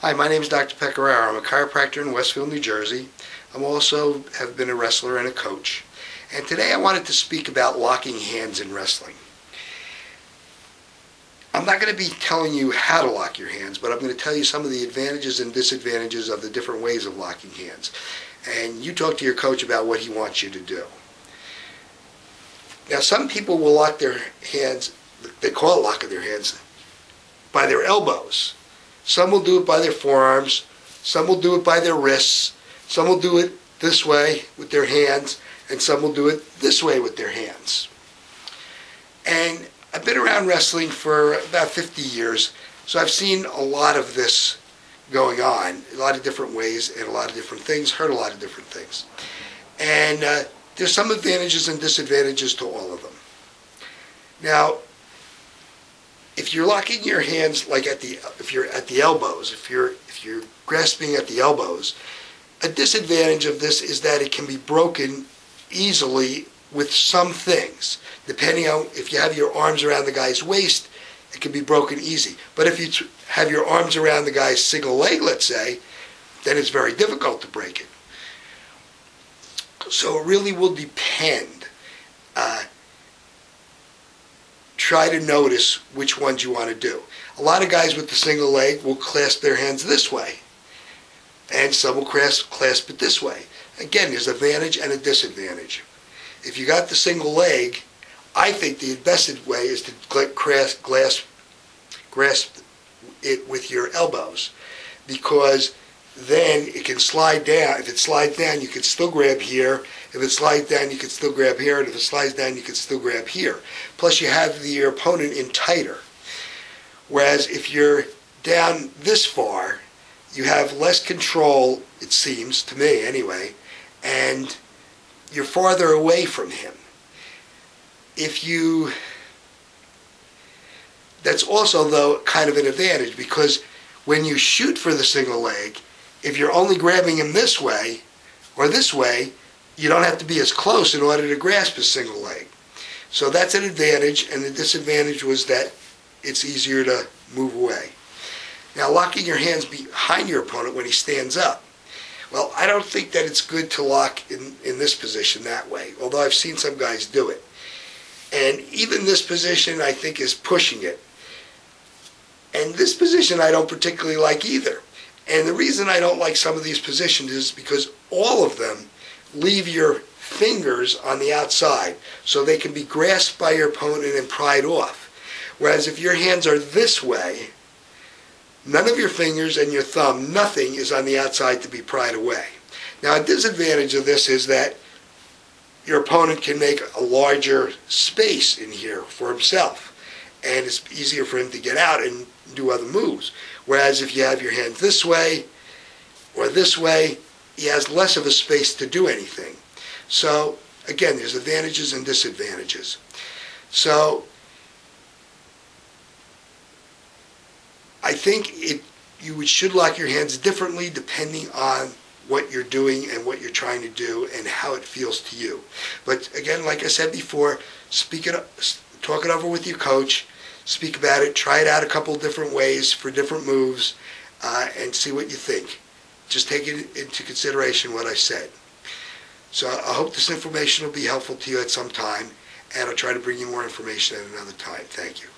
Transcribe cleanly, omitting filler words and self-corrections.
Hi, my name is Dr. Pecoraro. I'm a chiropractor in Westfield, New Jersey. I'm also have been a wrestler and a coach. And today I wanted to speak about locking hands in wrestling. I'm not going to be telling you how to lock your hands, but I'm going to tell you some of the advantages and disadvantages of the different ways of locking hands. And you talk to your coach about what he wants you to do. Now, some people will lock their hands, they call it locking their hands, by their elbows. Some will do it by their forearms. Some will do it by their wrists. Some will do it this way with their hands, and some will do it this way with their hands. And I've been around wrestling for about 50 years, so I've seen a lot of this going on, a lot of different ways and a lot of different things, heard a lot of different things. And there's some advantages and disadvantages to all of them. Now, if you're locking your hands like if you're at the elbows, if you're grasping at the elbows, a disadvantage of this is that it can be broken easily with some things. Depending on if you have your arms around the guy's waist, it can be broken easy. But if you have your arms around the guy's single leg, let's say, then it's very difficult to break it. So it really will depend. Try to notice which ones you want to do. A lot of guys with the single leg will clasp their hands this way, and some will clasp it this way. Again, there's an advantage and a disadvantage. If you got the single leg, I think the best way is to grasp it with your elbows, because then it can slide down. If it slides down, you can still grab here. If it slides down, you can still grab here. And if it slides down, you can still grab here. Plus, you have your opponent in tighter. Whereas if you're down this far, you have less control, it seems, to me anyway, and you're farther away from him. That's also, though, kind of an advantage, because when you shoot for the single leg, if you're only grabbing him this way or this way, you don't have to be as close in order to grasp his single leg. So that's an advantage, and the disadvantage was that it's easier to move away. Now, locking your hands behind your opponent when he stands up. Well, I don't think that it's good to lock in this position that way, although I've seen some guys do it. And even this position, I think, is pushing it. And this position I don't particularly like either. And the reason I don't like some of these positions is because all of them leave your fingers on the outside, so they can be grasped by your opponent and pried off. Whereas if your hands are this way, none of your fingers and your thumb, nothing is on the outside to be pried away. Now, a disadvantage of this is that your opponent can make a larger space in here for himself, and it's easier for him to get out and do other moves. Whereas if you have your hands this way or this way, he has less of a space to do anything. So, again, there's advantages and disadvantages. So, I think you should lock your hands differently depending on what you're doing and what you're trying to do and how it feels to you. But again, like I said before, talk it over with your coach, speak about it, try it out a couple of different ways for different moves, and see what you think. Just take it into consideration what I said. So I hope this information will be helpful to you at some time, and I'll try to bring you more information at another time. Thank you.